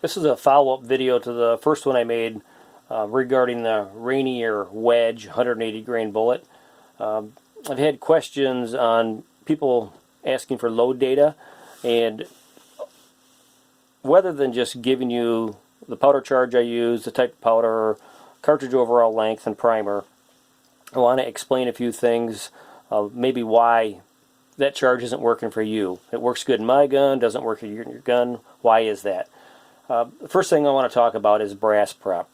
This is a follow-up video to the first one I made regarding the Rainier wedge 180 grain bullet. I've had questions on people asking for load data, and rather than just giving you the powder charge I use, the type of powder, cartridge overall length, and primer, I want to explain a few things, maybe why that charge isn't working for you. It works good in my gun, doesn't work in your gun. Why is that? The first thing I want to talk about is brass prep.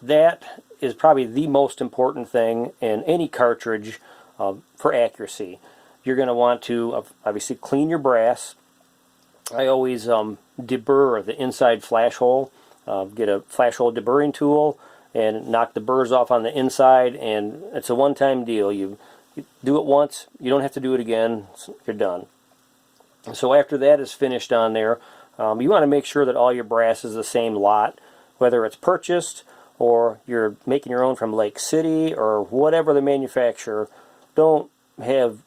That is probably the most important thing in any cartridge for accuracy. You're going to want to obviously clean your brass. I always deburr the inside flash hole. Get a flash hole deburring tool and knock the burrs off on the inside, and it's a one-time deal. You do it once, you don't have to do it again, you're done. So after that is finished on there, you want to make sure that all your brass is the same lot, whether it's purchased or you're making your own from Lake City or whatever the manufacturer. Don't have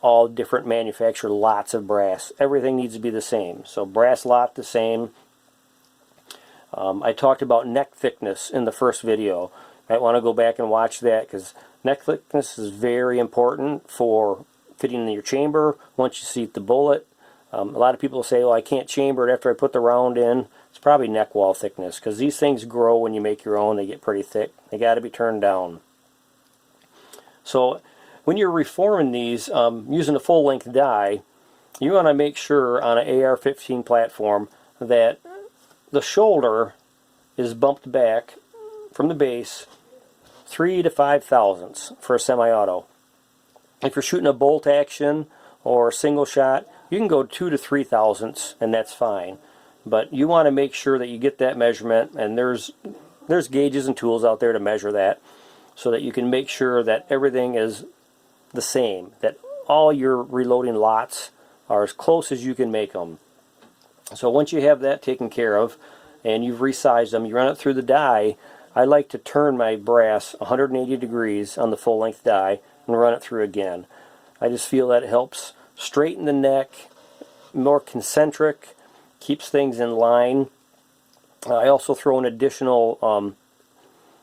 all different manufacturer lots of brass. Everything needs to be the same. So brass lot the same. I talked about neck thickness in the first video. You might want to go back and watch that, because neck thickness is very important for fitting in your chamber once you seat the bullet. A lot of people say, well, I can't chamber it after I put the round in. It's probably neck wall thickness, because these things grow when you make your own. They get pretty thick. They got to be turned down. So when you're reforming these using a full-length die, you want to make sure on an AR-15 platform that the shoulder is bumped back from the base 3 to 5 thousandths for a semi-auto. If you're shooting a bolt action or single shot, you can go 2 to 3 thousandths, and that's fine. But you want to make sure that you get that measurement, and there's gauges and tools out there to measure that, so that you can make sure that everything is the same, that all your reloading lots are as close as you can make them. So once you have that taken care of and you've resized them, you run it through the die. I like to turn my brass 180 degrees on the full-length die and run it through again. I just feel that it helps straighten the neck, more concentric, keeps things in line. I also throw an additional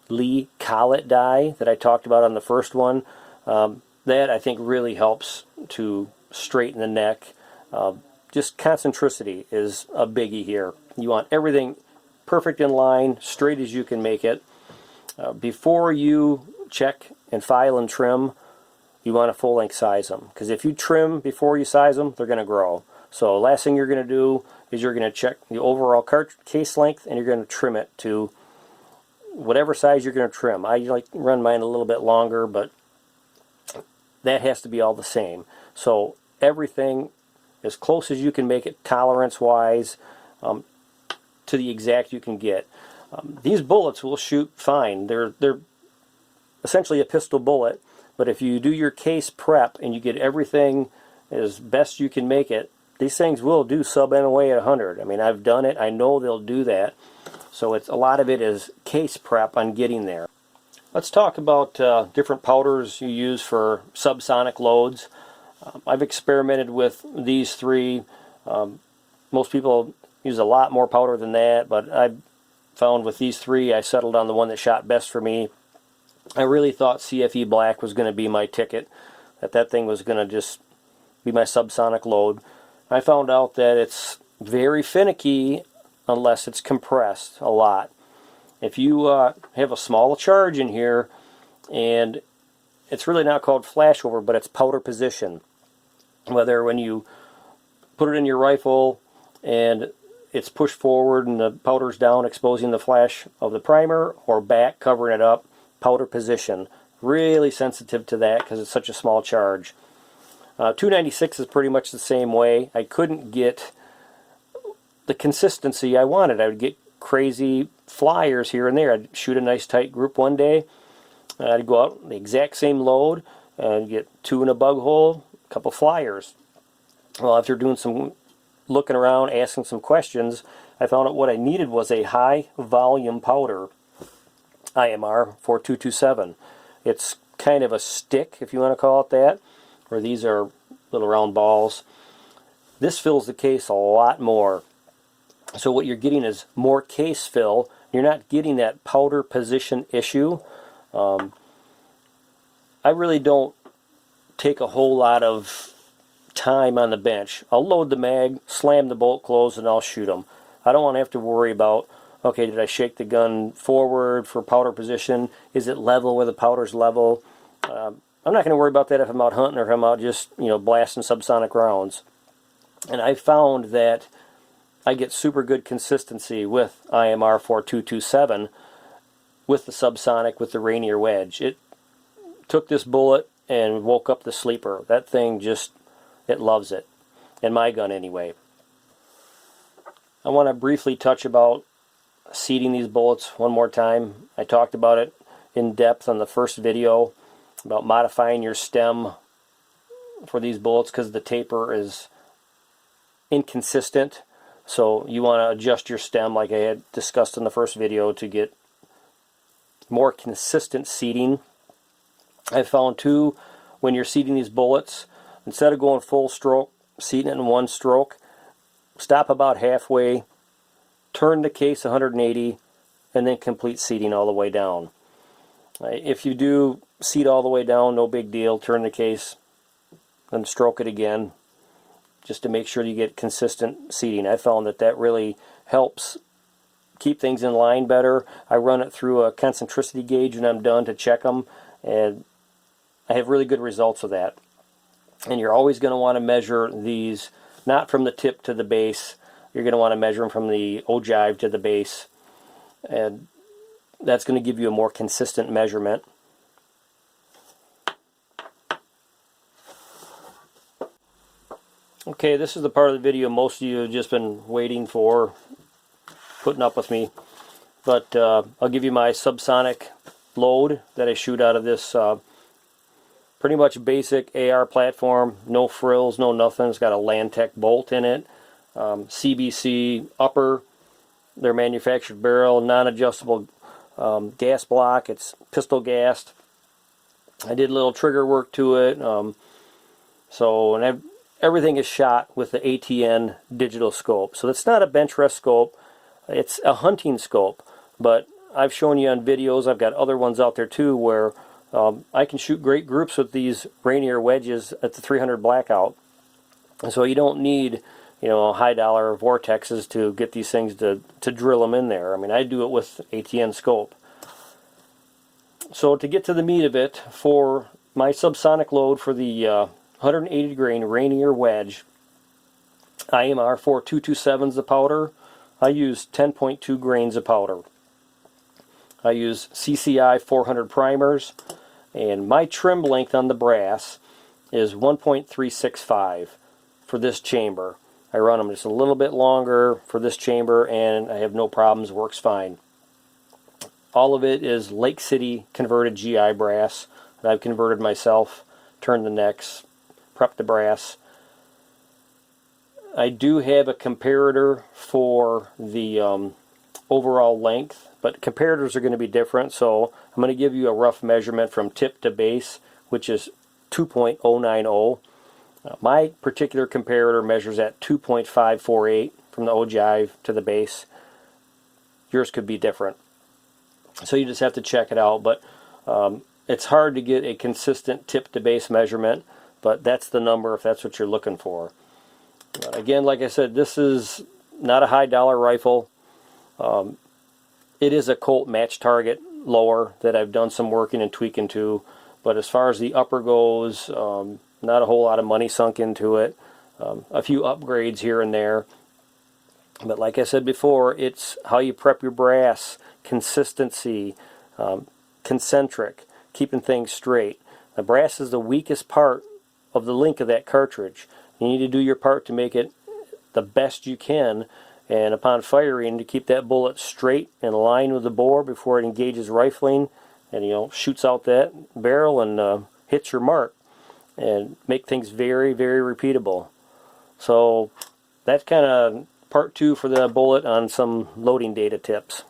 Lee collet die that I talked about on the first one. That I think really helps to straighten the neck. Just concentricity is a biggie here. You want everything perfect in line, straight as you can make it. Before you check and file and trim, you want to full-length size them, because if you trim before you size them, they're going to grow. So last thing you're going to do is you're going to check the overall case length, and you're going to trim it to whatever size you're going to trim. I like to run mine a little bit longer, but that has to be all the same. So everything as close as you can make it tolerance-wise, to the exact you can get. These bullets will shoot fine. They're essentially a pistol bullet, but if you do your case prep and you get everything as best you can make it, these things will do sub-MOA at 100. I mean, I've done it. I know they'll do that. So it's a lot of it is case prep on getting there. Let's talk about different powders you use for subsonic loads. I've experimented with these three. Most people use a lot more powder than that, but I've found with these three I settled on the one that shot best for me. I really thought CFE Black was going to be my ticket, that thing was going to just be my subsonic load. I found out that it's very finicky unless it's compressed a lot. If you have a small charge in here, and it's really not called flashover, but it's powder position. Whether when you put it in your rifle and it's pushed forward and the powder's down exposing the flash of the primer, or back covering it up, powder position. Really sensitive to that because it's such a small charge. 296 is pretty much the same way. I couldn't get the consistency I wanted. I would get crazy flyers here and there. I'd shoot a nice tight group one day. I'd go out the exact same load and get 2 in a bug hole, a couple flyers. Well, after doing some looking around, asking some questions, I found out what I needed was a high volume powder, IMR 4227. It's kind of a stick, if you want to call it that, where these are little round balls. This fills the case a lot more. So what you're getting is more case fill. You're not getting that powder position issue. I really don't take a whole lot of time on the bench. I'll load the mag, slam the bolt closed, and I'll shoot them. I don't want to have to worry about, okay, did I shake the gun forward for powder position? Is it level where the powder's level? I'm not going to worry about that if I'm out hunting or if I'm out just, you know, blasting subsonic rounds. And I found that I get super good consistency with IMR 4227 with the subsonic, with the Rainier wedge. It took this bullet and woke up the sleeper. That thing just, it loves it. In my gun anyway. I want to briefly touch about seating these bullets one more time. I talked about it in depth on the first video about modifying your stem for these bullets because the taper is inconsistent. So you want to adjust your stem like I had discussed in the first video to get more consistent seating. I found too, when you're seating these bullets, instead of going full stroke, seating it in one stroke, stop about halfway, turn the case 180, and then complete seating all the way down. If you do seat all the way down, no big deal. Turn the case, then stroke it again, just to make sure you get consistent seating. I found that that really helps keep things in line better. I run it through a concentricity gauge when I'm done to check them, and I have really good results with that. And you're always going to want to measure these not from the tip to the base. You're going to want to measure them from the ogive to the base, and that's going to give you a more consistent measurement. Okay, this is the part of the video most of you have just been waiting for, putting up with me. But I'll give you my subsonic load that I shoot out of this pretty much basic AR platform. No frills, no nothing. It's got a Landtech bolt in it. CBC upper, their manufactured barrel, non-adjustable gas block. It's pistol gassed. I did a little trigger work to it. Everything is shot with the ATN digital scope. So it's not a bench rest scope. It's a hunting scope. But I've shown you on videos, I've got other ones out there too, where I can shoot great groups with these Rainier wedges at the 300 blackout. And so you don't need, you know, high dollar vortexes to get these things to drill them in there. I mean, I do it with ATN scope. So to get to the meat of it, for my subsonic load for the 180 grain Rainier wedge, IMR 4227 is the powder. I use 10.2 grains of powder. I use CCI 400 primers, and my trim length on the brass is 1.365 for this chamber. I run them just a little bit longer for this chamber, and I have no problems, works fine. All of it is Lake City converted GI brass that I've converted myself, turned the necks, prepped the brass. I do have a comparator for the overall length, but comparators are going to be different, so I'm going to give you a rough measurement from tip to base, which is 2.090. My particular comparator measures at 2.548 from the ogive to the base. Yours could be different, so you just have to check it out. But it's hard to get a consistent tip to base measurement, but that's the number if that's what you're looking for. But again, like I said, this is not a high dollar rifle. It is a Colt match target lower that I've done some working and tweaking to, but as far as the upper goes, not a whole lot of money sunk into it. A few upgrades here and there, but like I said before, it's how you prep your brass, consistency, concentric, keeping things straight. The brass is the weakest part of the link of that cartridge. You need to do your part to make it the best you can, and upon firing, to keep that bullet straight in line with the bore before it engages rifling and, you know, shoots out that barrel and hits your mark, and make things very, very repeatable. So that's kind of part two for the bullet on some loading data tips.